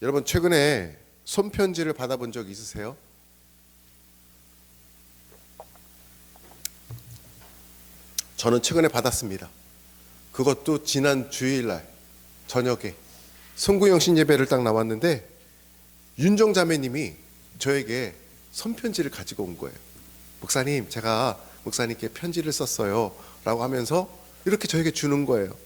여러분 최근에 손편지를 받아본 적 있으세요? 저는 최근에 받았습니다. 그것도 지난 주일날 저녁에 송구영신 예배를 딱 나왔는데 윤정 자매님이 저에게 손편지를 가지고 온 거예요. 목사님, 제가 목사님께 편지를 썼어요 라고 하면서 이렇게 저에게 주는 거예요.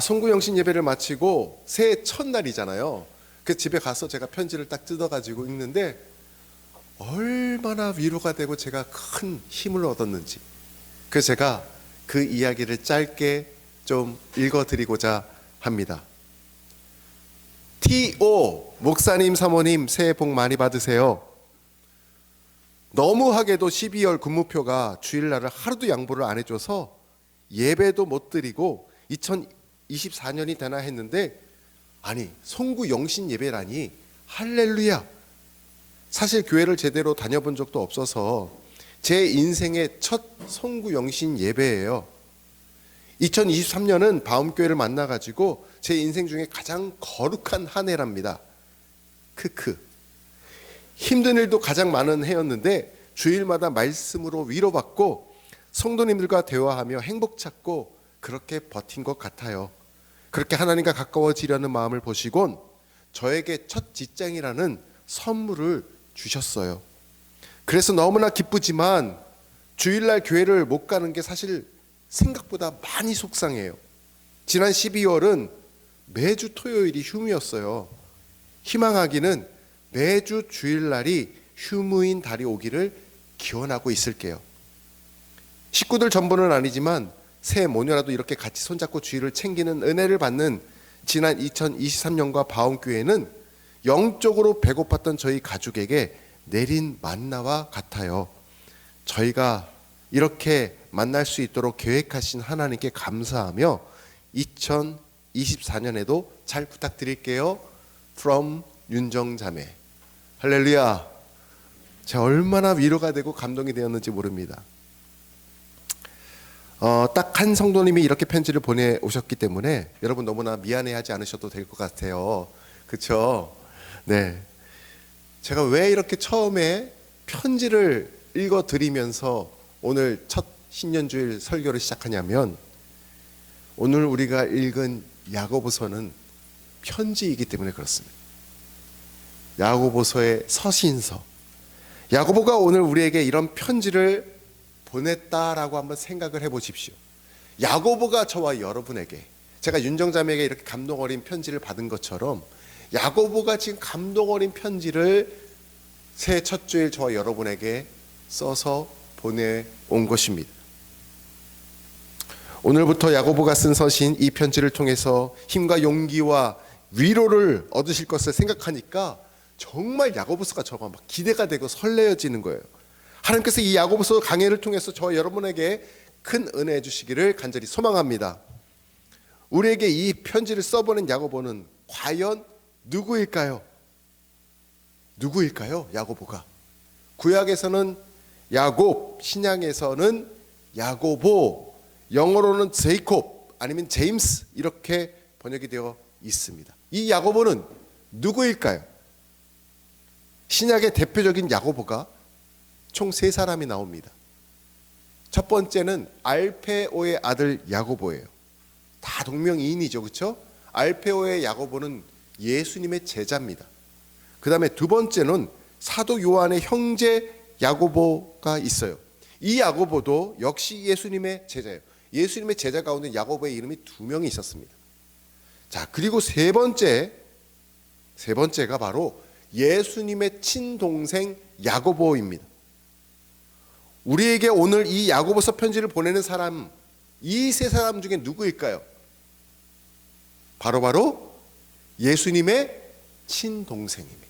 송구영신 예배를 마치고 새해 첫날이잖아요. 그 집에 가서 제가 편지를 딱 뜯어가지고 읽는데 얼마나 위로가 되고 제가 큰 힘을 얻었는지, 그래서 제가 그 이야기를 짧게 좀 읽어드리고자 합니다. T.O. 목사님 사모님 새해 복 많이 받으세요. 너무하게도 12월 근무표가 주일날을 하루도 양보를 안 해줘서 예배도 못 드리고 2024년이 되나 했는데, 아니 송구 영신 예배라니, 할렐루야. 사실 교회를 제대로 다녀본 적도 없어서 제 인생의 첫 송구 영신 예배예요. 2023년은 바움교회를 만나가지고 제 인생 중에 가장 거룩한 한 해랍니다. 크크. 힘든 일도 가장 많은 해였는데 주일마다 말씀으로 위로받고 성도님들과 대화하며 행복 찾고 그렇게 버틴 것 같아요. 그렇게 하나님과 가까워지려는 마음을 보시곤 저에게 첫 직장이라는 선물을 주셨어요. 그래서 너무나 기쁘지만 주일날 교회를 못 가는 게 사실 생각보다 많이 속상해요. 지난 12월은 매주 토요일이 휴무였어요. 희망하기는 매주 주일날이 휴무인 달이 오기를 기원하고 있을게요. 식구들 전부는 아니지만 새해 모녀라도 이렇게 같이 손잡고 주일을 챙기는 은혜를 받는 지난 2023년과 바움교회는 영적으로 배고팠던 저희 가족에게 내린 만나와 같아요. 저희가 이렇게 만날 수 있도록 계획하신 하나님께 감사하며 2024년에도 잘 부탁드릴게요. From 윤정자매. 할렐루야. 제가 얼마나 위로가 되고 감동이 되었는지 모릅니다. 딱 한 성도님이 이렇게 편지를 보내오셨기 때문에 여러분 너무나 미안해하지 않으셔도 될 것 같아요. 그렇죠? 네. 제가 왜 이렇게 처음에 편지를 읽어드리면서 오늘 첫 신년주일 설교를 시작하냐면, 오늘 우리가 읽은 야고보서는 편지이기 때문에 그렇습니다. 야고보서의 서신서. 야고보가 오늘 우리에게 이런 편지를 보냈다라고 한번 생각을 해보십시오. 야고보가 저와 여러분에게, 제가 윤정자매에게 이렇게 감동 어린 편지를 받은 것처럼 야고보가 지금 감동 어린 편지를 새해 첫 주일 저와 여러분에게 써서 보내온 것입니다. 오늘부터 야고보가 쓴 서신, 이 편지를 통해서 힘과 용기와 위로를 얻으실 것을 생각하니까 정말 야고보서가 저가 막 기대가 되고 설레어지는 거예요. 하나님께서 이 야고보서 강해를 통해서 저와 여러분에게 큰 은혜 주시기를 간절히 소망합니다. 우리에게 이 편지를 써보낸 야고보는 과연 누구일까요? 누구일까요? 야고보가. 구약에서는 야곱, 신약에서는 야고보, 영어로는 제이콥 아니면 제임스 이렇게 번역이 되어 있습니다. 이 야고보는 누구일까요? 신약의 대표적인 야고보가 총 3사람이 나옵니다. 첫 번째는 알페오의 아들 야고보예요. 다 동명이인이죠, 그렇죠? 알페오의 야고보는 예수님의 제자입니다. 그 다음에 두 번째는 사도 요한의 형제 야고보가 있어요. 이 야고보도 역시 예수님의 제자예요. 예수님의 제자 가운데 야고보의 이름이 2명이 있었습니다. 자, 그리고 세 번째가 바로 예수님의 친동생 야고보입니다. 우리에게 오늘 이 야고보서 편지를 보내는 사람, 이 3사람 중에 누구일까요? 바로 예수님의 친동생입니다.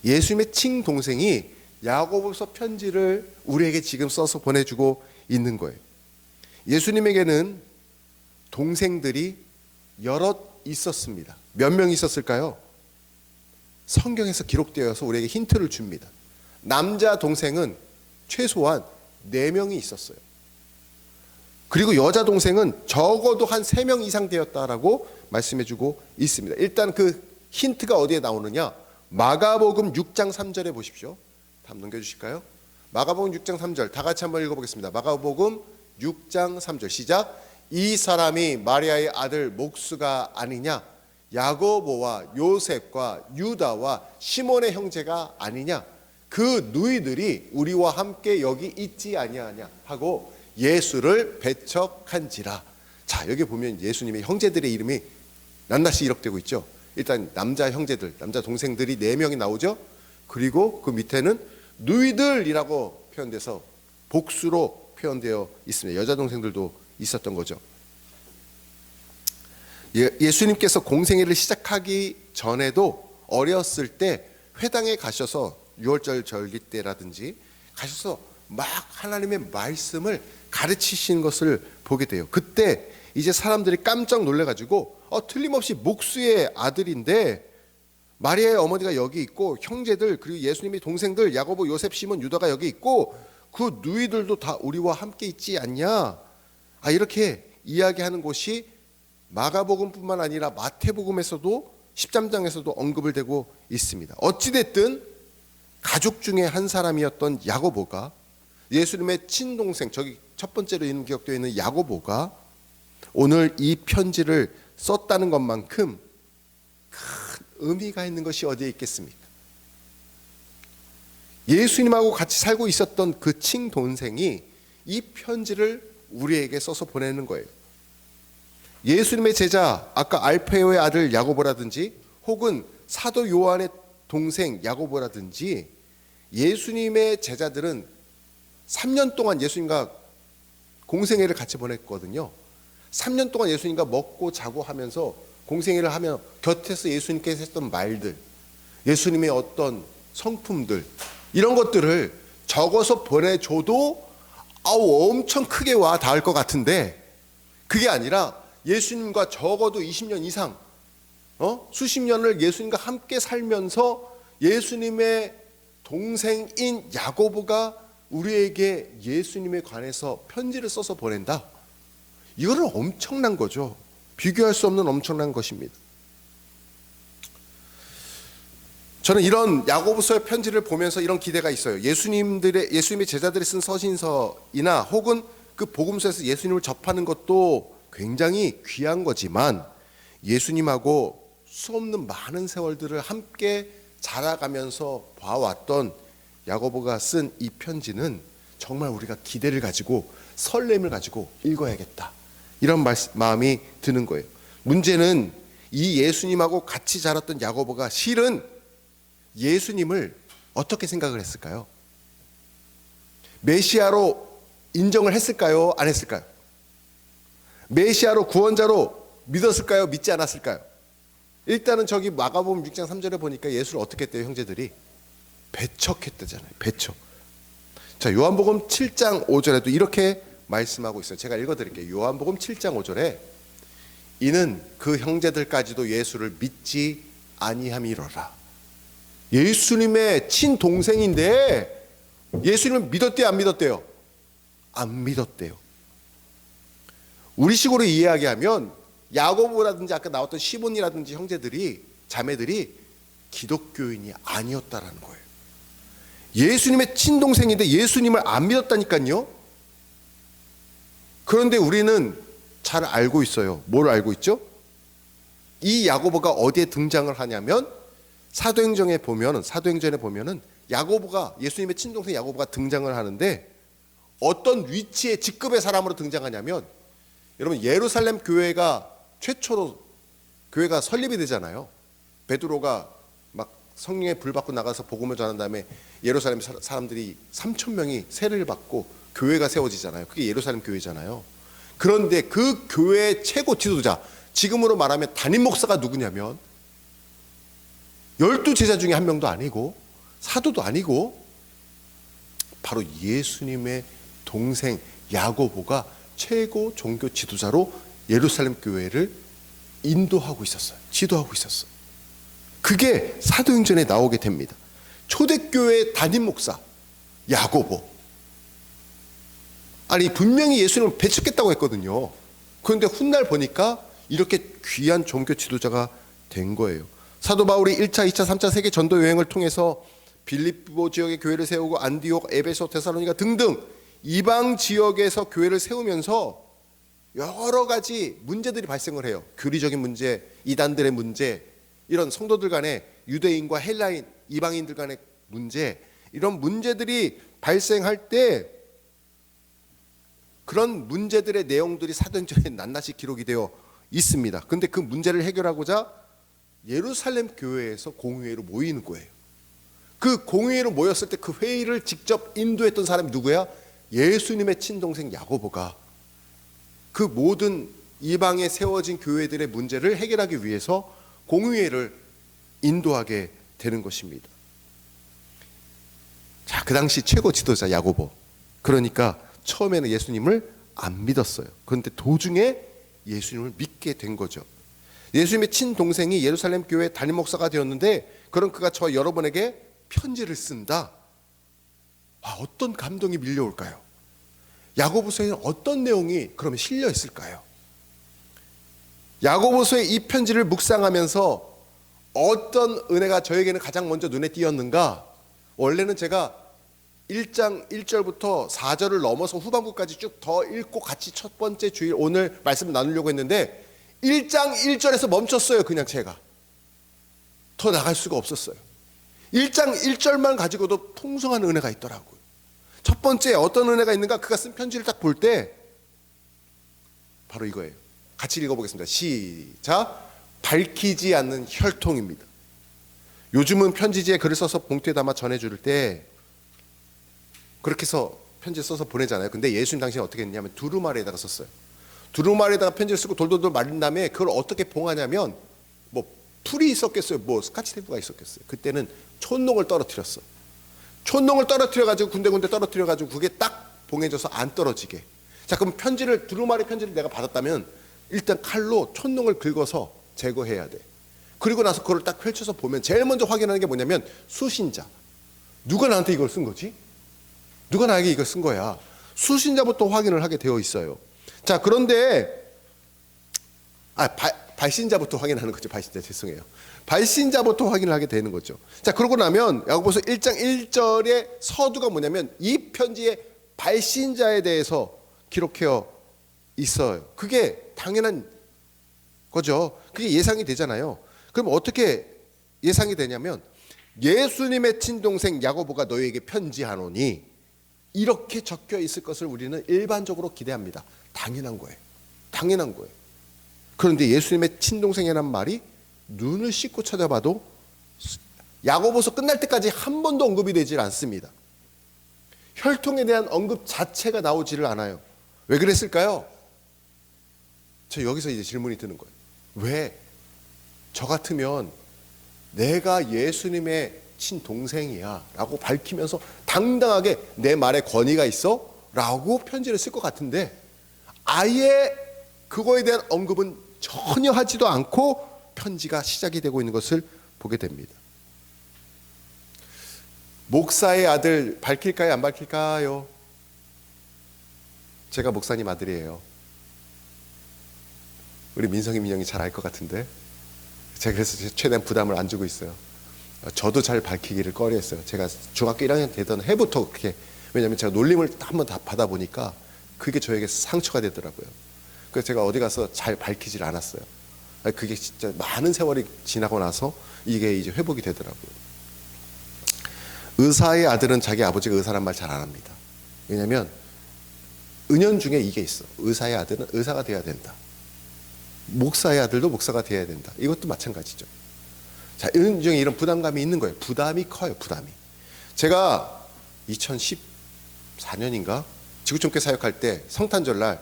예수님의 친동생이 야고보서 편지를 우리에게 지금 써서 보내주고 있는 거예요. 예수님에게는 동생들이 여럿 있었습니다. 몇 명 있었을까요? 성경에서 기록되어서 우리에게 힌트를 줍니다. 남자 동생은 최소한 4명이 있었어요. 그리고 여자 동생은 적어도 한 3명 이상 되었다라고 말씀해주고 있습니다. 일단 그 힌트가 어디에 나오느냐? 마가복음 6장 3절에 보십시오. 다음 넘겨주실까요? 마가복음 6장 3절 다 같이 한번 읽어보겠습니다. 마가복음 6장 3절 시작. 이 사람이 마리아의 아들 목수가 아니냐? 야고보와 요셉과 유다와 시몬의 형제가 아니냐? 그 누이들이 우리와 함께 여기 있지 아니하냐 하고 예수를 배척한지라. 자, 여기 보면 예수님의 형제들의 이름이 낱낱이 이력되고 있죠. 일단 남자 형제들, 남자 동생들이 4명이 나오죠. 그리고 그 밑에는 누이들이라고 표현돼서 복수로 표현되어 있습니다. 여자 동생들도 있었던 거죠. 예수님께서 공생애를 시작하기 전에도 어렸을 때 회당에 가셔서 6월절 절기 때라든지 가셔서 막 하나님의 말씀을 가르치시는 것을 보게 돼요. 그때 이제 사람들이 깜짝 놀래가지고 틀림없이 목수의 아들인데 마리아의 어머니가 여기 있고 형제들 그리고 예수님의 동생들 야고보, 요셉, 시몬, 유다가 여기 있고 그 누이들도 다 우리와 함께 있지 않냐? 이렇게 이야기하는 곳이 마가복음뿐만 아니라 마태복음에서도 13장에서도 언급을 되고 있습니다. 어찌됐든 가족 중에 한 사람이었던 야고보가 예수님의 친동생, 저기 첫 번째로 이름 기억되어 있는 야고보가 오늘 이 편지를 썼다는 것만큼 큰 의미가 있는 것이 어디에 있겠습니까? 예수님하고 같이 살고 있었던 그 친동생이 이 편지를 우리에게 써서 보내는 거예요. 예수님의 제자, 아까 알페오의 아들 야고보라든지 혹은 사도 요한의 동생 야고보라든지 예수님의 제자들은 3년 동안 예수님과 공생애를 같이 보냈거든요. 3년 동안 예수님과 먹고 자고 하면서 공생애를 하며 곁에서 예수님께서 했던 말들, 예수님의 어떤 성품들, 이런 것들을 적어서 보내줘도 엄청 크게 와 닿을 것 같은데 그게 아니라 예수님과 적어도 20년 이상 수십 년을 예수님과 함께 살면서 예수님의 동생인 야고보가 우리에게 예수님에 관해서 편지를 써서 보낸다. 이거는 엄청난 거죠. 비교할 수 없는 엄청난 것입니다. 저는 이런 야고보서의 편지를 보면서 이런 기대가 있어요. 예수님의 제자들이 쓴 서신서이나 혹은 그 복음서에서 예수님을 접하는 것도 굉장히 귀한 거지만 예수님하고 수없는 많은 세월들을 함께 자라가면서 봐왔던 야고보가 쓴 이 편지는 정말 우리가 기대를 가지고 설렘을 가지고 읽어야겠다, 이런 마음이 드는 거예요. 문제는 이 예수님하고 같이 자랐던 야고보가 실은 예수님을 어떻게 생각을 했을까요? 메시아로 인정을 했을까요? 안 했을까요? 메시아로 구원자로 믿었을까요? 믿지 않았을까요? 일단은 저기 마가복음 6장 3절에 보니까 예수를 어떻게 했대요? 형제들이 배척했다잖아요. 배척. 자, 요한복음 7장 5절에도 이렇게 말씀하고 있어요. 제가 읽어드릴게요. 요한복음 7장 5절에 이는 그 형제들까지도 예수를 믿지 아니함이로라. 예수님의 친동생인데 예수님을 믿었대요? 안 믿었대요? 안 믿었대요. 우리식으로 이야기하면 야고보라든지 아까 나왔던 시몬이라든지 형제들이, 자매들이 기독교인이 아니었다라는 거예요. 예수님의 친동생인데 예수님을 안 믿었다니까요. 그런데 우리는 잘 알고 있어요. 뭘 알고 있죠? 이 야고보가 어디에 등장을 하냐면 사도행전에 보면은 야고보가, 예수님의 친동생 야고보가 등장을 하는데 어떤 위치의 직급의 사람으로 등장하냐면, 여러분 예루살렘 교회가 최초로 교회가 설립이 되잖아요. 베드로가 막 성령의 불 받고 나가서 복음을 전한 다음에 예루살렘 사람들이 3,000명이 세례를 받고 교회가 세워지잖아요. 그게 예루살렘 교회잖아요. 그런데 그 교회의 최고 지도자, 지금으로 말하면 담임 목사가 누구냐면 12제자 중에 한 명도 아니고 사도도 아니고 바로 예수님의 동생 야고보가 최고 종교 지도자로 예루살렘 교회를 인도하고 있었어요. 지도하고 있었어요. 그게 사도행전에 나오게 됩니다. 초대교회 담임 목사 야고보. 아니 분명히 예수님을 배척했다고 했거든요. 그런데 훗날 보니까 이렇게 귀한 종교 지도자가 된 거예요. 사도 바울이 1차, 2차, 3차 세계 전도 여행을 통해서 빌립보 지역에 교회를 세우고 안디옥, 에베소, 데살로니가 등등 이방 지역에서 교회를 세우면서 여러 가지 문제들이 발생을 해요. 교리적인 문제, 이단들의 문제, 이런 성도들 간의 유대인과 헬라인, 이방인들 간의 문제, 이런 문제들이 발생할 때 그런 문제들의 내용들이 사도행전에 낱낱이 기록이 되어 있습니다. 그런데 그 문제를 해결하고자 예루살렘 교회에서 공회로 모이는 거예요. 그 공회로 모였을 때 그 회의를 직접 인도했던 사람이 누구야? 예수님의 친동생 야고보가 그 모든 이방에 세워진 교회들의 문제를 해결하기 위해서 공회를 인도하게 되는 것입니다. 자, 그 당시 최고 지도자 야고보. 그러니까 처음에는 예수님을 안 믿었어요. 그런데 도중에 예수님을 믿게 된 거죠. 예수님의 친동생이 예루살렘 교회 담임 목사가 되었는데 그런 그가 저 여러분에게 편지를 쓴다. 어떤 감동이 밀려올까요? 야고보서에는 어떤 내용이 그러면 실려 있을까요? 야고보서의 이 편지를 묵상하면서 어떤 은혜가 저에게는 가장 먼저 눈에 띄었는가? 원래는 제가 1장 1절부터 4절을 넘어서 후반부까지 쭉 더 읽고 같이 첫 번째 주일 오늘 말씀을 나누려고 했는데 1장 1절에서 멈췄어요. 그냥 제가 더 나갈 수가 없었어요. 1장 1절만 가지고도 풍성한 은혜가 있더라고요. 첫 번째 어떤 은혜가 있는가? 그가 쓴 편지를 딱 볼 때 바로 이거예요. 같이 읽어보겠습니다. 시작. 밝히지 않는 혈통입니다. 요즘은 편지지에 글을 써서 봉투에 담아 전해줄 때 그렇게 해서 편지 써서 보내잖아요. 근데 예수님 당시에 어떻게 했냐면 두루마리에다가 썼어요. 두루마리에다가 편지를 쓰고 돌돌돌 말린 다음에 그걸 어떻게 봉하냐면 뭐 풀이 있었겠어요. 뭐 스카치 테이프가 있었겠어요. 그때는 촛농을 떨어뜨렸어. 촛농을 떨어뜨려가지고 군데군데 떨어뜨려가지고 그게 딱 봉해져서 안 떨어지게. 자, 그럼 편지를 두루마리 편지를 내가 받았다면 일단 칼로 촛농을 긁어서 제거해야 돼. 그리고 나서 그걸 딱 펼쳐서 보면 제일 먼저 확인하는 게 뭐냐면 수신자. 누가 나한테 이걸 쓴 거지? 누가 나에게 이걸 쓴 거야? 수신자부터 확인을 하게 되어 있어요. 자, 그런데 발신자부터 확인하는 거죠. 발신자, 죄송해요. 발신자부터 확인을 하게 되는 거죠. 자, 그러고 나면 야고보서 1장 1절의 서두가 뭐냐면 이 편지의 발신자에 대해서 기록되어 있어요. 그게 당연한 거죠. 그게 예상이 되잖아요. 그럼 어떻게 예상이 되냐면 예수님의 친동생 야고보가 너희에게 편지하노니 이렇게 적혀 있을 것을 우리는 일반적으로 기대합니다. 당연한 거예요. 당연한 거예요. 그런데 예수님의 친동생이라는 말이 눈을 씻고 찾아봐도 야고보서 끝날 때까지 한 번도 언급이 되질 않습니다. 혈통에 대한 언급 자체가 나오지를 않아요. 왜 그랬을까요? 저 여기서 이제 질문이 드는 거예요. 왜? 저 같으면 내가 예수님의 친동생이야 라고 밝히면서 당당하게 내 말에 권위가 있어 라고 편지를 쓸 것 같은데 아예 그거에 대한 언급은 전혀 하지도 않고 편지가 시작이 되고 있는 것을 보게 됩니다. 목사의 아들 밝힐까요? 안 밝힐까요? 제가 목사님 아들이에요. 우리 민성이 민영이 잘 알 것 같은데 제가 그래서 최대한 부담을 안 주고 있어요. 저도 잘 밝히기를 꺼려했어요. 제가 중학교 1학년 되던 해부터 그렇게, 왜냐하면 제가 놀림을 한번 다 받아보니까 그게 저에게 상처가 되더라고요. 그래서 제가 어디 가서 잘 밝히질 않았어요. 그게 진짜 많은 세월이 지나고 나서 이게 이제 회복이 되더라고요. 의사의 아들은 자기 아버지가 의사란 말 잘 안 합니다. 왜냐하면 은연중에 이게 있어. 의사의 아들은 의사가 돼야 된다. 목사의 아들도 목사가 돼야 된다. 이것도 마찬가지죠. 자, 은연중에 이런 부담감이 있는 거예요. 부담이 커요. 부담이. 제가 2014년인가 지구촌교회 사역할 때 성탄절날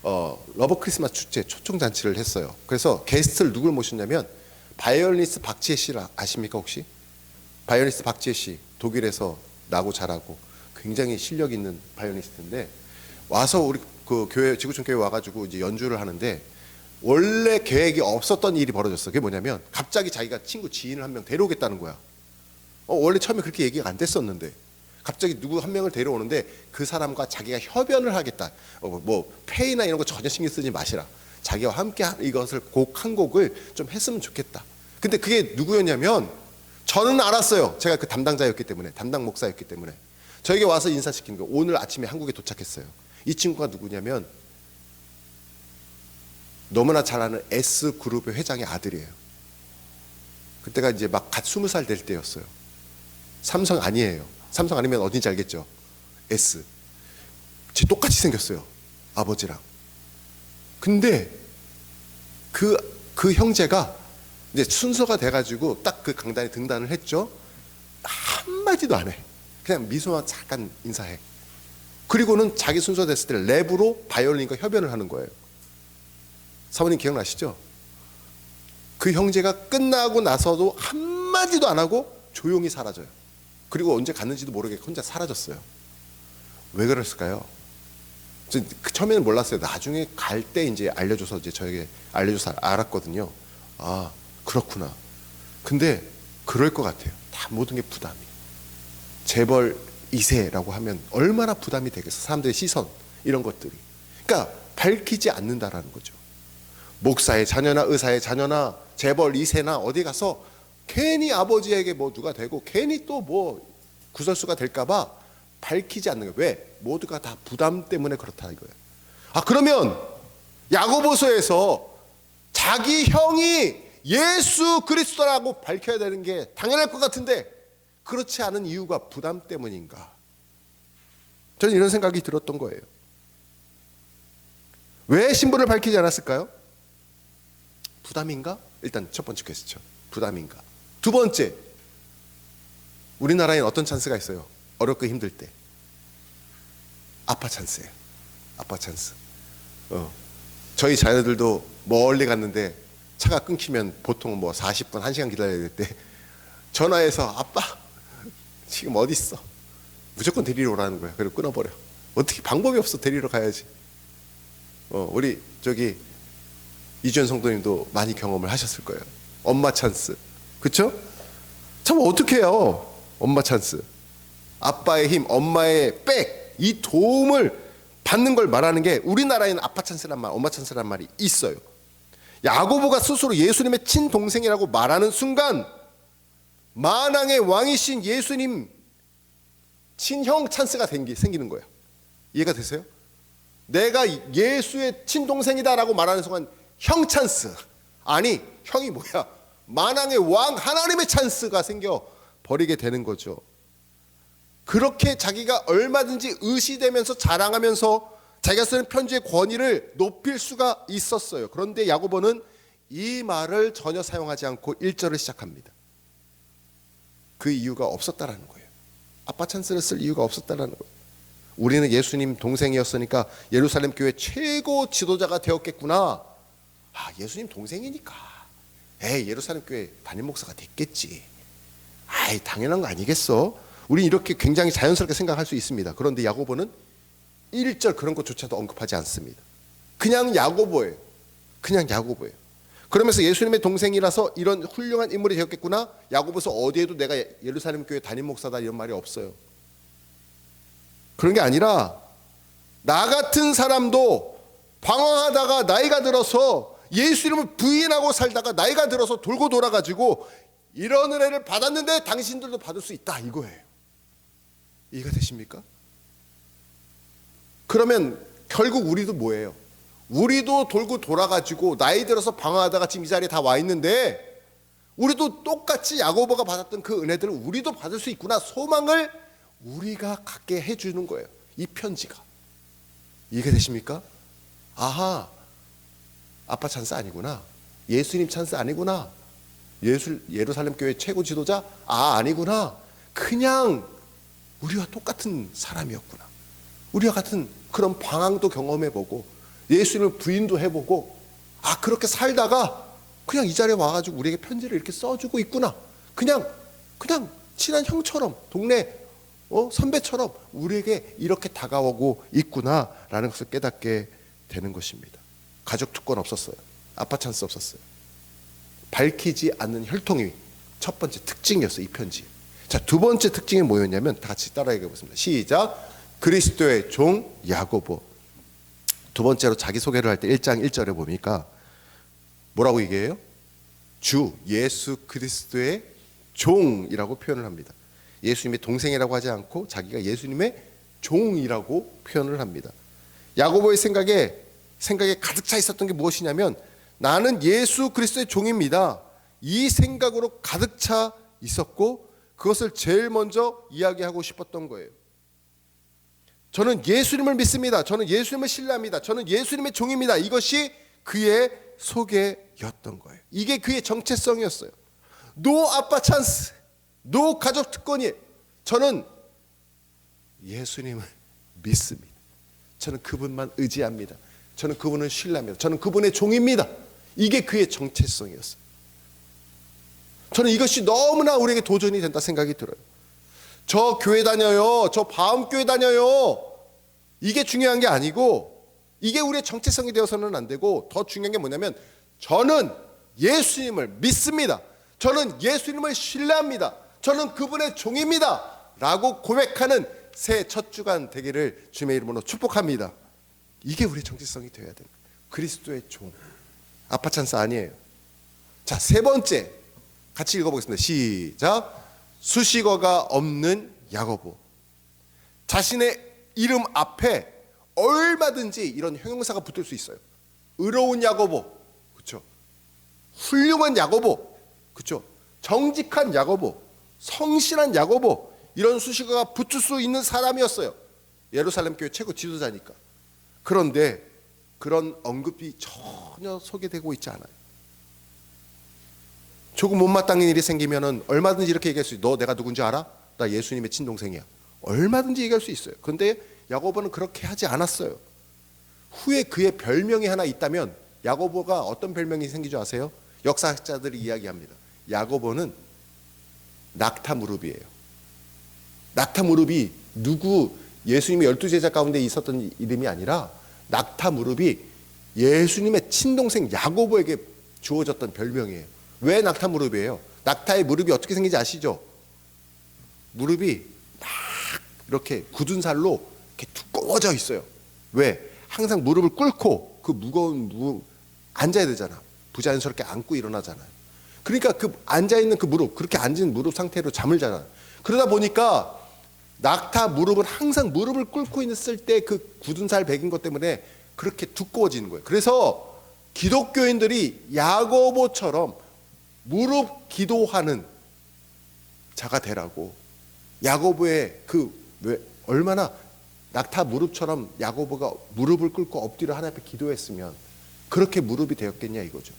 러버 크리스마스 축제 초청잔치를 했어요. 그래서 게스트를 누굴 모셨냐면 바이올리니스트 박지혜 씨를 아십니까 혹시? 바이올리니스트 박지혜 씨, 독일에서 나고 자라고 굉장히 실력 있는 바이올리니스트인데 와서 우리 그 교회 지구촌교회 와가지고 이제 연주를 하는데 원래 계획이 없었던 일이 벌어졌어. 그게 뭐냐면 갑자기 자기가 친구 지인을 한 명 데려오겠다는 거야. 원래 처음에 그렇게 얘기가 안 됐었는데 갑자기 누구 한 명을 데려오는데 그 사람과 자기가 협연을 하겠다. 뭐 페이나 이런 거 전혀 신경 쓰지 마시라. 자기와 함께 이것을 곡 한 곡을 좀 했으면 좋겠다. 근데 그게 누구였냐면 저는 알았어요. 제가 그 담당자였기 때문에, 담당 목사였기 때문에. 저에게 와서 인사시키는 거예요. 오늘 아침에 한국에 도착했어요. 이 친구가 누구냐면 너무나 잘 아는 S그룹의 회장의 아들이에요. 그때가 이제 막 갓 20살 될 때였어요. 삼성 아니에요. 삼성 아니면 어딘지 알겠죠? S. 쟤 똑같이 생겼어요. 아버지랑. 근데 그 형제가 이제 순서가 돼가지고 딱 그 강단에 등단을 했죠. 한마디도 안 해. 그냥 미소만 잠깐 인사해. 그리고는 자기 순서 됐을 때 랩으로 바이올린과 협연을 하는 거예요. 사모님 기억나시죠? 그 형제가 끝나고 나서도 한마디도 안 하고 조용히 사라져요. 그리고 언제 갔는지도 모르게 혼자 사라졌어요. 왜 그랬을까요? 처음에는 몰랐어요. 나중에 갈 때 이제 알려줘서 이제 저에게 알려줘서 알았거든요. 아, 그렇구나. 근데 그럴 것 같아요. 다 모든 게 부담이. 재벌 2세라고 하면 얼마나 부담이 되겠어. 사람들의 시선 이런 것들이. 그러니까 밝히지 않는다라는 거죠. 목사의 자녀나 의사의 자녀나 재벌 2세나 어디 가서 괜히 아버지에게 뭐 누가 되고 괜히 또 뭐 구설수가 될까봐 밝히지 않는 거예요. 왜? 모두가 다 부담 때문에 그렇다 이거예요. 아, 그러면 야고보서에서 자기 형이 예수 그리스도라고 밝혀야 되는 게 당연할 것 같은데 그렇지 않은 이유가 부담 때문인가? 저는 이런 생각이 들었던 거예요. 왜 신분을 밝히지 않았을까요? 부담인가? 일단 첫 번째 퀘스천. 부담인가? 두 번째, 우리나라엔 어떤 찬스가 있어요? 어렵고 힘들 때. 아빠 찬스예요. 아빠 찬스. 저희 자녀들도 멀리 갔는데 차가 끊기면 보통 뭐 40분, 1시간 기다려야 될 때 전화해서 아빠 지금 어디 있어? 무조건 데리러 오라는 거야. 그리고 끊어버려. 어떻게 방법이 없어. 데리러 가야지. 우리 저기 이주연 성도님도 많이 경험을 하셨을 거예요. 엄마 찬스. 그렇죠? 참 어떻게 해요? 엄마 찬스. 아빠의 힘, 엄마의 백, 이 도움을 받는 걸 말하는 게 우리나라에는 아빠 찬스란 말, 엄마 찬스란 말이 있어요. 야고보가 스스로 예수님의 친동생이라고 말하는 순간 만왕의 왕이신 예수님 친형 찬스가 생기는 거예요. 이해가 되세요? 내가 예수의 친동생이다라고 말하는 순간 형 찬스. 아니, 형이 뭐야? 만왕의 왕 하나님의 찬스가 생겨 버리게 되는 거죠. 그렇게 자기가 얼마든지 의시되면서 자랑하면서 자기가 쓰는 편지의 권위를 높일 수가 있었어요. 그런데 야고보는 이 말을 전혀 사용하지 않고 1절을 시작합니다. 그 이유가 없었다라는 거예요. 아빠 찬스를 쓸 이유가 없었다라는 거예요. 우리는 예수님 동생이었으니까 예루살렘 교회 최고 지도자가 되었겠구나. 아, 예수님 동생이니까 예루살렘 교회 담임 목사가 됐겠지. 아이, 당연한 거 아니겠어? 우린 이렇게 굉장히 자연스럽게 생각할 수 있습니다. 그런데 야고보는 1절 그런 것조차도 언급하지 않습니다. 그냥 야고보예요. 그냥 야고보예요. 그러면서 예수님의 동생이라서 이런 훌륭한 인물이 되었겠구나. 야고보서 어디에도 내가 예루살렘 교회 담임 목사다 이런 말이 없어요. 그런 게 아니라 나 같은 사람도 방황하다가 나이가 들어서 예수 이름을 부인하고 살다가 나이가 들어서 돌고 돌아가지고 이런 은혜를 받았는데 당신들도 받을 수 있다 이거예요. 이해가 되십니까? 그러면 결국 우리도 뭐예요? 우리도 돌고 돌아가지고 나이 들어서 방황하다가 지금 이 자리에 다 와 있는데 우리도 똑같이 야고보가 받았던 그 은혜들을 우리도 받을 수 있구나. 소망을 우리가 갖게 해주는 거예요. 이 편지가. 이해가 되십니까? 아하, 아빠 찬스 아니구나. 예수님 찬스 아니구나. 예루살렘 교회 최고 지도자? 아니구나. 그냥 우리와 똑같은 사람이었구나. 우리와 같은 그런 방황도 경험해보고 예수님을 부인도 해보고 그렇게 살다가 그냥 이 자리에 와가지고 우리에게 편지를 이렇게 써주고 있구나. 그냥 친한 형처럼 동네 선배처럼 우리에게 이렇게 다가오고 있구나라는 것을 깨닫게 되는 것입니다. 가족 특권 없었어요. 아빠 찬스 없었어요. 밝히지 않는 혈통이 첫 번째 특징이었어요. 이 편지. 자, 두 번째 특징이 뭐였냐면 다 같이 따라 얘기해보겠습니다. 시작. 그리스도의 종 야고보. 두 번째로 자기소개를 할 때 1장 1절에 보니까 뭐라고 얘기해요? 주 예수 그리스도의 종이라고 표현을 합니다. 예수님의 동생이라고 하지 않고 자기가 예수님의 종이라고 표현을 합니다. 야고보의 생각에 가득 차 있었던 게 무엇이냐면 나는 예수 그리스도의 종입니다. 이 생각으로 가득 차 있었고 그것을 제일 먼저 이야기하고 싶었던 거예요. 저는 예수님을 믿습니다. 저는 예수님을 신뢰합니다. 저는 예수님의 종입니다. 이것이 그의 소개였던 거예요. 이게 그의 정체성이었어요. 노 아빠 찬스, 노 가족 특권이에요. 저는 예수님을 믿습니다. 저는 그분만 의지합니다. 저는 그분을 신뢰합니다. 저는 그분의 종입니다. 이게 그의 정체성이었어요. 저는 이것이 너무나 우리에게 도전이 된다 생각이 들어요. 저 교회 다녀요. 저 바움교회 다녀요. 이게 중요한 게 아니고 이게 우리의 정체성이 되어서는 안 되고 더 중요한 게 뭐냐면 저는 예수님을 믿습니다. 저는 예수님을 신뢰합니다. 저는 그분의 종입니다. 라고 고백하는 새 첫 주간 되기를 주님의 이름으로 축복합니다. 이게 우리의 정체성이 되어야 됩니다. 그리스도의 종. 아빠 찬스 아니에요. 자, 세 번째 같이 읽어보겠습니다. 시작. 수식어가 없는 야고보. 자신의 이름 앞에 얼마든지 이런 형용사가 붙을 수 있어요. 의로운 야고보, 그렇죠? 훌륭한 야고보, 그렇죠? 정직한 야고보, 성실한 야고보, 이런 수식어가 붙을 수 있는 사람이었어요. 예루살렘 교회 최고 지도자니까. 그런데 그런 언급이 전혀 소개되고 있지 않아요. 조금 못마땅한 일이 생기면은 얼마든지 이렇게 얘기할 수 있어요. 너 내가 누군지 알아? 나 예수님의 친동생이야. 얼마든지 얘기할 수 있어요. 그런데 야고보는 그렇게 하지 않았어요. 후에 그의 별명이 하나 있다면 야고보가 어떤 별명이 생긴 줄 아세요? 역사학자들이 이야기합니다. 야고보는 낙타 무릎이에요. 낙타 무릎이 누구 예수님의 12제자 가운데 있었던 이름이 아니라 낙타 무릎이 예수님의 친동생 야고보에게 주어졌던 별명이에요. 왜 낙타 무릎이에요? 낙타의 무릎이 어떻게 생긴지 아시죠? 무릎이 막 이렇게 굳은 살로 이렇게 두꺼워져 있어요. 왜? 항상 무릎을 꿇고 그 무거운 무릎 앉아야 되잖아. 부자연스럽게 앉고 일어나잖아요. 그러니까 그 앉아있는 그 무릎, 그렇게 앉은 무릎 상태로 잠을 자잖아요. 그러다 보니까 낙타 무릎은 항상 무릎을 꿇고 있을 때 그 굳은 살 베긴 것 때문에 그렇게 두꺼워지는 거예요. 그래서 기독교인들이 야고보처럼 무릎 기도하는 자가 되라고. 야고보의 왜 얼마나 낙타 무릎처럼 야고보가 무릎을 꿇고 엎드려 하나님 앞에 기도했으면 그렇게 무릎이 되었겠냐 이거죠.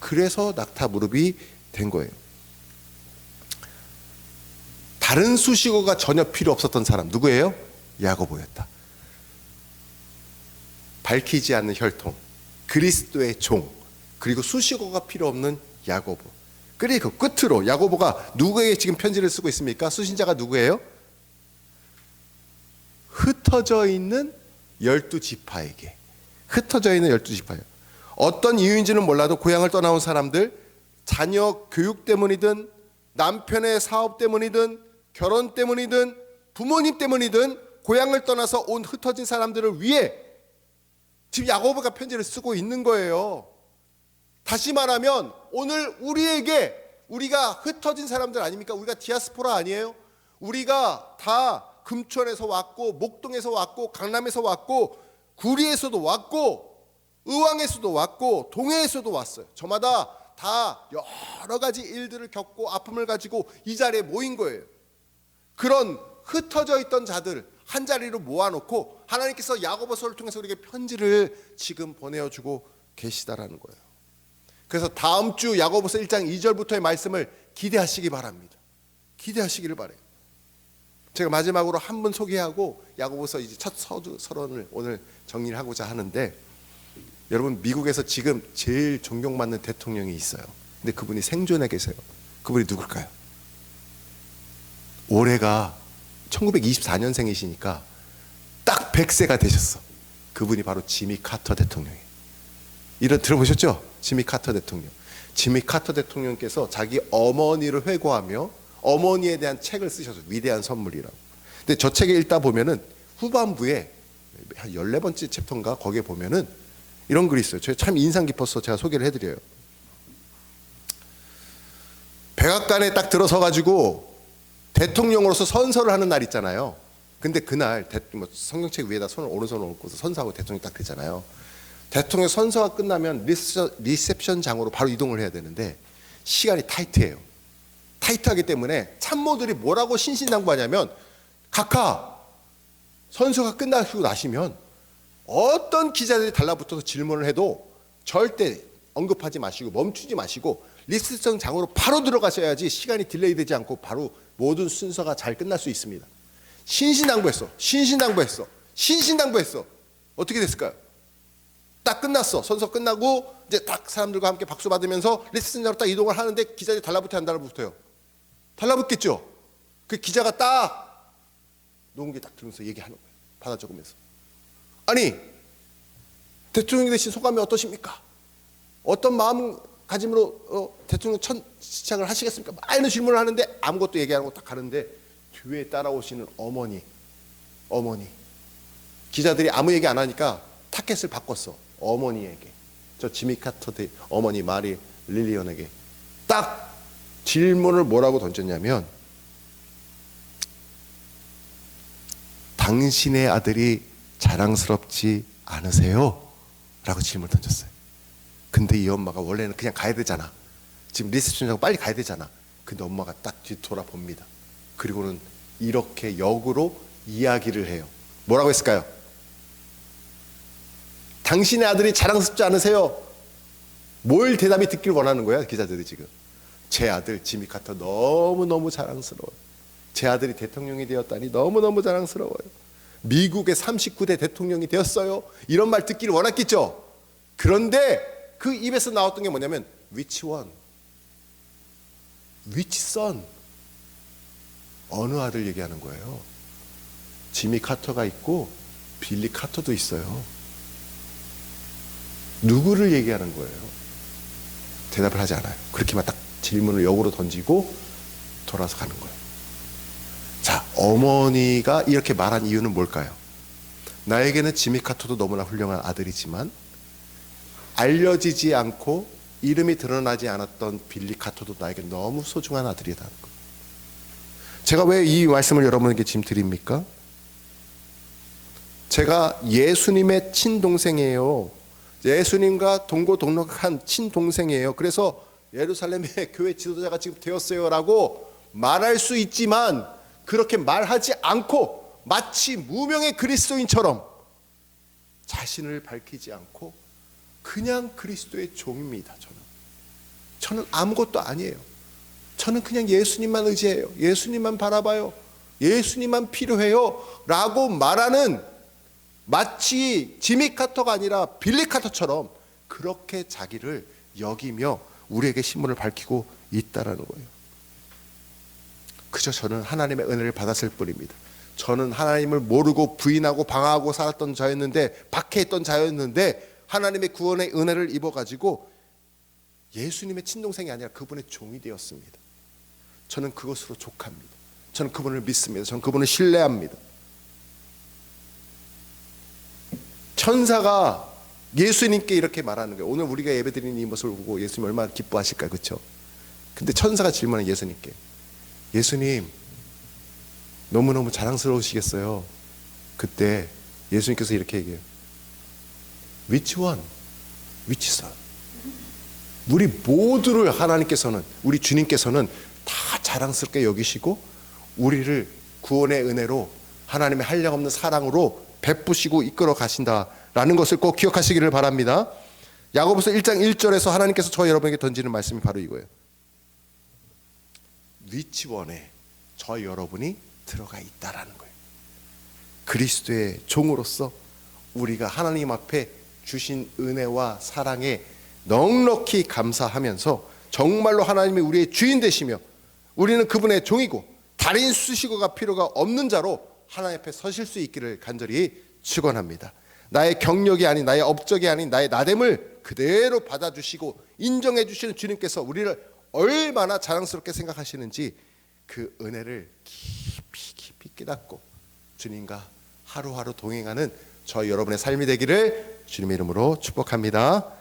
그래서 낙타 무릎이 된 거예요. 다른 수식어가 전혀 필요 없었던 사람 누구예요? 야고보였다. 밝히지 않는 혈통, 그리스도의 종, 그리고 수식어가 필요 없는 야고보. 그리고 끝으로 야고보가 누구에게 지금 편지를 쓰고 있습니까? 수신자가 누구예요? 흩어져 있는 12지파에게. 흩어져 있는 12지파예요. 어떤 이유인지는 몰라도 고향을 떠나온 사람들, 자녀 교육 때문이든 남편의 사업 때문이든 결혼 때문이든 부모님 때문이든 고향을 떠나서 온 흩어진 사람들을 위해 지금 야고보가 편지를 쓰고 있는 거예요. 다시 말하면 오늘 우리가 흩어진 사람들 아닙니까? 우리가 디아스포라 아니에요? 우리가 다 금천에서 왔고 목동에서 왔고 강남에서 왔고 구리에서도 왔고 의왕에서도 왔고 동해에서도 왔어요. 저마다 다 여러 가지 일들을 겪고 아픔을 가지고 이 자리에 모인 거예요. 그런 흩어져 있던 자들 한 자리로 모아놓고 하나님께서 야고보서를 통해서 우리에게 편지를 지금 보내어주고 계시다라는 거예요. 그래서 다음 주 야고보서 1장 2절부터의 말씀을 기대하시기 바랍니다. 기대하시기를 바라요. 제가 마지막으로 한 분 소개하고 야고보서 이제 첫 서론을 오늘 정리를 하고자 하는데, 여러분 미국에서 지금 제일 존경받는 대통령이 있어요. 근데 그분이 생존해 계세요. 그분이 누굴까요? 올해가 1924년생이시니까 딱 100세가 되셨어. 그분이 바로 지미 카터 대통령이에요. 이런 들어보셨죠? 지미 카터 대통령. 지미 카터 대통령께서 자기 어머니를 회고하며 어머니에 대한 책을 쓰셔서 위대한 선물이라고. 근데 저 책에 읽다 보면은 후반부에 한 14번째 챕터인가 거기에 보면은 이런 글이 있어요. 제가 참 인상 깊어서 제가 소개를 해드려요. 백악관에 딱 들어서 가지고 대통령으로서 선서를 하는 날 있잖아요. 근데 그날 성경책 위에다 오른손을 얹고서 선서하고 대통령이 딱 되잖아요. 대통령 선서가 끝나면 리셉션장으로 바로 이동을 해야 되는데 시간이 타이트해요. 타이트하기 때문에 참모들이 뭐라고 신신당부하냐면, 각하 선서가 끝나시고 나시면 어떤 기자들이 달라붙어서 질문을 해도 절대 언급하지 마시고 멈추지 마시고 리셉션장으로 바로 들어가셔야지 시간이 딜레이 되지 않고 바로 모든 순서가 잘 끝날 수 있습니다. 신신당부했어. 어떻게 됐을까요? 딱 끝났어. 선서 끝나고 이제 딱 사람들과 함께 박수 받으면서 리셉션장으로 딱 이동을 하는데 기자들이 달라붙어요, 안 달라붙어요? 달라붙겠죠. 그 기자가 딱 녹음기 딱 들으면서 얘기하는 거예요. 받아 적으면서. 아니, 대통령이 되신 소감이 어떠십니까? 어떤 마음가짐으로 대통령 첫 시작을 하시겠습니까? 많은 질문을 하는데 아무것도 얘기 안 하고 딱 가는데 뒤에 따라오시는 어머니, 기자들이 아무 얘기 안 하니까 타켓을 바꿨어. 어머니에게, 저 지미 카터 어머니 마리 릴리언에게 딱 질문을 뭐라고 던졌냐면, 당신의 아들이 자랑스럽지 않으세요? 라고 질문을 던졌어요. 근데 이 엄마가 원래는 그냥 가야 되잖아. 지금 리셉션장 빨리 가야 되잖아. 근데 엄마가 딱 뒤돌아봅니다. 그리고는 이렇게 역으로 이야기를 해요. 뭐라고 했을까요? 당신의 아들이 자랑스럽지 않으세요? 뭘 대답이 듣길 원하는 거야, 기자들이 지금. 제 아들 지미 카터 너무너무 자랑스러워요. 제 아들이 대통령이 되었다니 너무너무 자랑스러워요. 미국의 39대 대통령이 되었어요. 이런 말 듣기를 원했겠죠. 그런데 그 입에서 나왔던 게 뭐냐면 which one? which son? 어느 아들 얘기하는 거예요. 지미 카터가 있고 빌리 카터도 있어요. 누구를 얘기하는 거예요? 대답을 하지 않아요. 그렇게만 딱 질문을 역으로 던지고 돌아서 가는 거예요. 자, 어머니가 이렇게 말한 이유는 뭘까요? 나에게는 지미 카터도 너무나 훌륭한 아들이지만 알려지지 않고 이름이 드러나지 않았던 빌리 카터도 나에게 너무 소중한 아들이라는 거. 제가 왜 이 말씀을 여러분에게 지금 드립니까? 제가 예수님의 친동생이에요. 예수님과 동고동락한 친동생이에요. 그래서 예루살렘의 교회 지도자가 지금 되었어요 라고 말할 수 있지만, 그렇게 말하지 않고 마치 무명의 그리스도인처럼 자신을 밝히지 않고 그냥 그리스도의 종입니다. 저는 아무것도 아니에요. 저는 그냥 예수님만 의지해요. 예수님만 바라봐요. 예수님만 필요해요 라고 말하는, 마치 지미 카터가 아니라 빌리 카터처럼 그렇게 자기를 여기며 우리에게 신문을 밝히고 있다라는 거예요. 그저 저는 하나님의 은혜를 받았을 뿐입니다. 저는 하나님을 모르고 부인하고 방황하고 살았던 자였는데, 박해했던 자였는데 하나님의 구원의 은혜를 입어가지고 예수님의 친동생이 아니라 그분의 종이 되었습니다. 저는 그것으로 족합니다. 저는 그분을 믿습니다. 저는 그분을 신뢰합니다. 천사가 예수님께 이렇게 말하는 거예요. 오늘 우리가 예배드리는 이 모습을 보고 예수님 얼마나 기뻐하실까요? 그렇죠? 근데 천사가 질문한 예수님께, 예수님 너무너무 자랑스러우시겠어요? 그때 예수님께서 이렇게 얘기해요. Which one? Which son? 우리 모두를 하나님께서는, 우리 주님께서는 다 자랑스럽게 여기시고 우리를 구원의 은혜로 하나님의 한량없는 사랑으로 베푸시고 이끌어 가신다라는 것을 꼭 기억하시기를 바랍니다. 야고보서 1장 1절에서 하나님께서 저 여러분에게 던지는 말씀이 바로 이거예요. which one에 저 여러분이 들어가 있다라는 거예요. 그리스도의 종으로서 우리가 하나님 앞에 주신 은혜와 사랑에 넉넉히 감사하면서 정말로 하나님이 우리의 주인 되시며 우리는 그분의 종이고 달인 수식어가 필요가 없는 자로 하나님 앞에 서실 수 있기를 간절히 축원합니다. 나의 경력이 아닌, 나의 업적이 아닌 나의 나됨을 그대로 받아주시고 인정해 주시는 주님께서 우리를 얼마나 자랑스럽게 생각하시는지 그 은혜를 깊이 깨닫고 주님과 하루하루 동행하는 저 여러분의 삶이 되기를 주님의 이름으로 축복합니다.